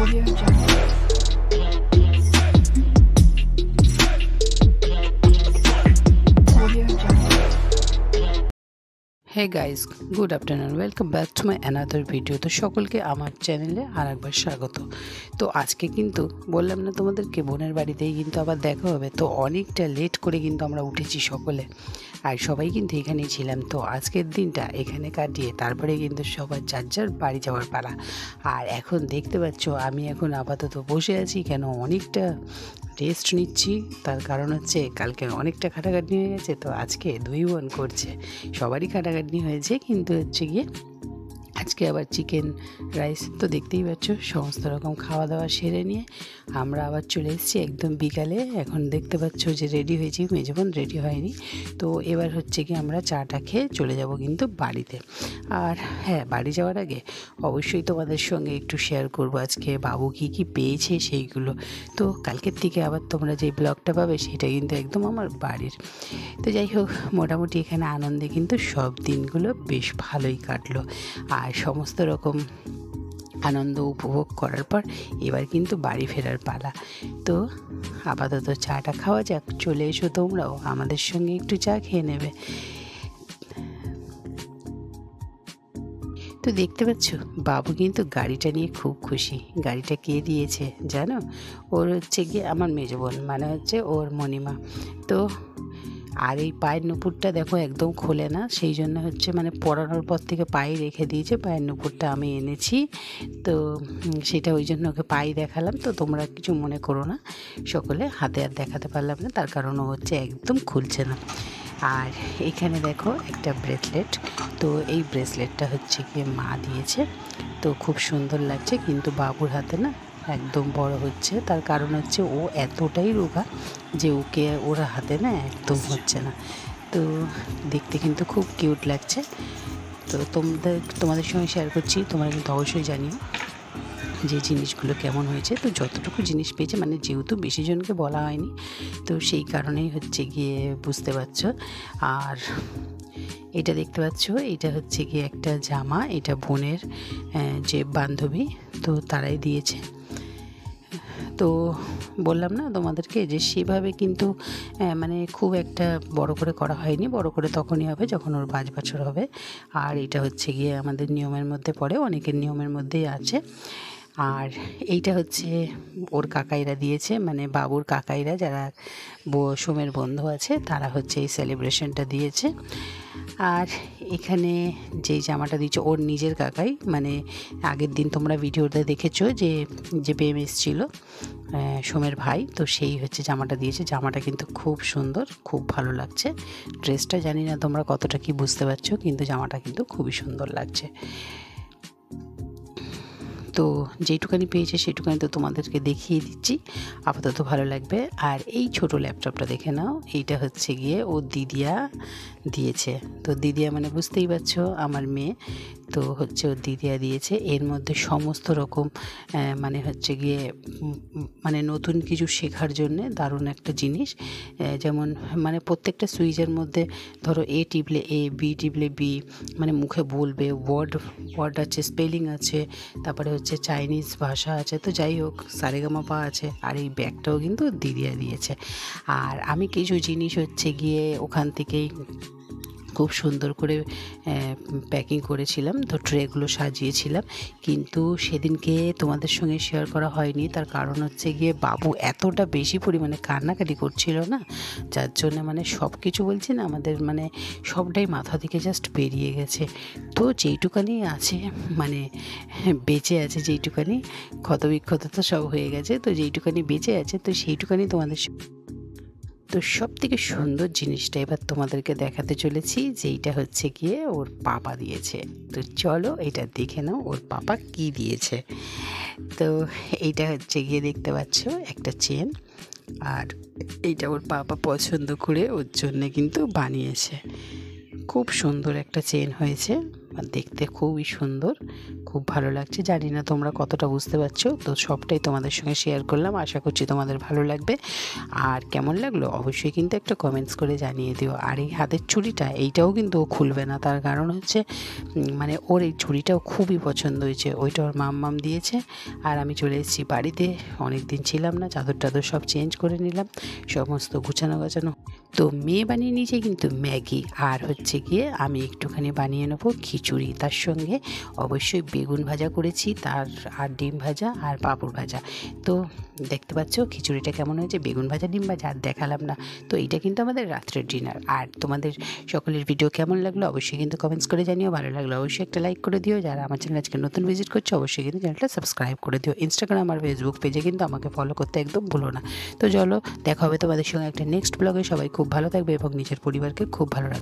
Audio Jungle. Audio Jungle. Hey guys, good afternoon. Welcome back to my another video. তো সকলকে আমার চ্যানেলে আরেকবার স্বাগত। তো আজকে কিন্তু বললাম না তোমাদেরকে বোনের বাড়িতেই কিন্তু আবার দেখা হবে। তো অনেকটা লেট করে কিন্তু আমরা উঠেছি সকলে, আর সবাই কিন্তু এখানেই ছিলাম। তো আজকের দিনটা এখানে কাটিয়ে তারপরে কিন্তু সবার যার যার বাড়ি যাওয়ার পালা। আর এখন দেখতে পাচ্ছ আমি এখন আপাতত বসে আছি, কেন অনেকটা রেস্ট নিচ্ছি। তার কারণ হচ্ছে কালকে অনেকটা খাটাখাটনি হয়ে গেছে, তো আজকে 2 বোন করছে। সবারই খাটাখাটনি হয়েছে, কিন্তু হচ্ছে গিয়ে আজকে আবার চিকেন রাইস। তো দেখতেই পাচ্ছ সমস্ত রকম খাওয়া দাওয়া সেরে নিয়ে আমরা আবার চলে এসেছি একদম বিকালে। এখন দেখতে পাচ্ছ যে রেডি হয়েছি, মেজবোন রেডি হয়নি। তো এবার হচ্ছে কি আমরা চাটা খেয়ে চলে যাব কিন্তু বাড়িতে। আর হ্যাঁ, বাড়ি যাওয়ার আগে অবশ্যই তোমাদের সঙ্গে একটু শেয়ার করব আজকে বাবু কী পেয়েছে সেইগুলো। তো কালকের থেকে আবার তোমরা যে ব্লগটা পাবে সেটা কিন্তু একদম আমার বাড়ির। তো যাই হোক, মোটামুটি এখানে আনন্দে কিন্তু সব দিনগুলো বেশ ভালোই কাটলো। আর সমস্ত রকম আনন্দ উপভোগ করার পর এবার কিন্তু বাড়ি ফেরার পালা। তো আপাতত চাটা খাওয়া যাক। চলে এসো তোমরাও আমাদের সঙ্গে একটু চা খেয়ে নেবে। তো দেখতে পাচ্ছ বাবু কিন্তু গাড়িটা নিয়ে খুব খুশি। গাড়িটা কে দিয়েছে জানো? ওর হচ্ছে গিয়ে আমার মেজো বোন, মানে হচ্ছে ওর মণিমা। তো আর এই পায়ের নুপুরটা দেখো একদম খোলে না, সেই জন্য হচ্ছে মানে পরানোর পর থেকে পায়ে রেখে দিয়েছে। পায়ের নুপুরটা আমি এনেছি, তো সেটা ওই জন্য ওকে পায়ে দেখালাম। তো তোমরা কিছু মনে করো না, সকলে হাতে আর দেখাতে পারলাম না, তার কারণ ও হচ্ছে একদম খুলছে না। আর এখানে দেখো একটা ব্রেসলেট। তো এই ব্রেসলেটটা হচ্ছে গিয়ে মা দিয়েছে। তো খুব সুন্দর লাগছে, কিন্তু বাবুর হাতে না একদম বড় হচ্ছে। তার কারণ হচ্ছে ও এতটাই রোগা যে ওকে ওর হাতে না একদম হচ্ছে না। তো দেখতে কিন্তু খুব কিউট লাগছে। তো তোমাদের সঙ্গে শেয়ার করছি, তোমরা কিন্তু অবশ্যই জানিও যে জিনিসগুলো কেমন হয়েছে। তো যতটুকু জিনিস পেয়েছে, মানে যেহেতু বেশি জনকে বলা হয়নি, তো সেই কারণেই হচ্ছে গিয়ে বুঝতে পারছো। আর এটা দেখতে পাচ্ছ, এটা হচ্ছে গিয়ে একটা জামা, এটা বোনের যে বান্ধবী, তো তারাই দিয়েছে। তো বললাম না তোমাদেরকে যে সেভাবে কিন্তু মানে খুব একটা বড় করে করা হয়নি। বড় করে তখনই হবে যখন ওর 5 বছর হবে। আর এটা হচ্ছে গিয়ে আমাদের নিয়মের মধ্যে পড়ে, অনেকের নিয়মের মধ্যেই আছে। আর এইটা হচ্ছে ওর কাকাইরা দিয়েছে, মানে বাবুর কাকাইরা যারা সোমের বন্ধু আছে তারা হচ্ছে এই সেলিব্রেশনটা দিয়েছে। আর এখানে যেই জামাটা দিচ্ছে ওর নিজের কাকাই, মানে আগের দিন তোমরা ভিডিওতে দেখেছো যে প্রেম এসেছিল সোমের ভাই, তো সেই হচ্ছে জামাটা দিয়েছে। জামাটা কিন্তু খুব সুন্দর, খুব ভালো লাগছে। ড্রেসটা জানি না তোমরা কতটা কি বুঝতে পারছো, কিন্তু জামাটা কিন্তু খুবই সুন্দর লাগছে। তো যেটুকানি পেয়েছে সেটুকানি তো তোমাদেরকে দেখিয়ে দিচ্ছি, আপাতত ভালো লাগবে। আর এই ছোট ল্যাপটপটা দেখে নাও, এইটা হচ্ছে গিয়ে ও দিদিয়া দিয়েছে। তো দিদিয়া মানে বুঝতেই পারছো আমার মেয়ে, তো হচ্ছে ওর দিদিয়া দিয়েছে। এর মধ্যে সমস্ত রকম মানে হচ্ছে গিয়ে মানে নতুন কিছু শেখার জন্যে দারুণ একটা জিনিস। যেমন মানে প্রত্যেকটা সুইচের মধ্যে ধরো এ টিপলে এ, বি টিপলে বি, মানে মুখে বলবে, ওয়ার্ড আছে, স্পেলিং আছে, তারপরে হচ্ছে চাইনিজ ভাষা আছে। তো যাই হোক, সারেগামাপা আছে। আর এই ব্যাগটাও কিন্তু দিদিয়া দিয়েছে। আর আমি কিছু জিনিস হচ্ছে গিয়ে ওখান থেকেই খুব সুন্দর করে প্যাকিং করেছিলাম, তো ট্রেগুলো সাজিয়েছিলাম, কিন্তু সেদিনকে তোমাদের সঙ্গে শেয়ার করা হয়নি। তার কারণ হচ্ছে গিয়ে বাবু এতটা বেশি পরিমাণে কান্নাকাটি করছিল না, যার জন্য মানে সব কিছু বলছি না, আমাদের মানে সবটাই মাথা থেকে জাস্ট বেরিয়ে গেছে। তো যেইটুকানি আছে মানে বেঁচে আছে, যেইটুকানি ক্ষতবিক্ষত তো সব হয়ে গেছে, তো যেইটুকানি বেঁচে আছে তো সেইটুকানি তোমাদের। তো সব থেকে সুন্দর জিনিসটা এবার তোমাদেরকে দেখাতে চলেছি, যেইটা হচ্ছে গিয়ে ওর পাপা দিয়েছে। তো চলো এটা দেখে নাও ওর পাপা কি দিয়েছে। তো এইটা হচ্ছে গিয়ে দেখতে পাচ্ছ একটা চেন, আর এইটা ওর পাপা পছন্দ করে ওর জন্যে কিন্তু বানিয়েছে। খুব সুন্দর একটা চেন হয়েছে, আর দেখতে খুবই সুন্দর, খুব ভালো লাগছে। জানি না তোমরা কতটা বুঝতে পারছো, তো সবটাই তোমাদের সঙ্গে শেয়ার করলাম। আশা করছি তোমাদের ভালো লাগবে। আর কেমন লাগলো অবশ্যই কিন্তু একটা কমেন্টস করে জানিয়ে দিও। আর এই হাতের চুড়িটা এইটাও কিন্তু ও খুলবে না, তার কারণ হচ্ছে মানে ওর এই চুড়িটাও খুবই পছন্দ হয়েছে, ওইটা ওর মাম্মাম দিয়েছে। আর আমি চলে এসেছি বাড়িতে, অনেক দিন ছিলাম না, চাদর টাদর সব চেঞ্জ করে নিলাম, সমস্ত গুছানো গাছানো। তো মেয়ে বানিয়ে নিয়েছে কিন্তু ম্যাগি, আর হচ্ছে গিয়ে আমি একটুখানি বানিয়ে নেবো খিচুড়ি, তার সঙ্গে অবশ্যই বেগুন ভাজা করেছি, আর ডিম ভাজা আর পাঁপড় ভাজা। তো দেখতে পাচ্ছ খিচুড়িটা কেমন হয়েছে, বেগুন ভাজা ডিম ভাজা, আর দেখালাম না। তো এইটা কিন্তু আমাদের রাত্রের ডিনার। আর তোমাদের সকলের ভিডিও কেমন লাগলো অবশ্যই কিন্তু কমেন্টস করে জানিও। ভালো লাগলো অবশ্যই একটা লাইক করে দিও। যারা আমার চ্যানেল আজকে নতুন ভিজিট করছো অবশ্যই কিন্তু চ্যানেলটা সাবস্ক্রাইব করে দিও। ইনস্টাগ্রাম আর ফেসবুক পেজে কিন্তু আমাকে ফলো করতে একদম ভুলো না। তো চলো দেখা হবে তোমাদের সঙ্গে একটা নেক্সট ব্লগে। সবাই খুব ভালো থাকবে এবং নিজের পরিবারকে খুব ভালো রাখবে।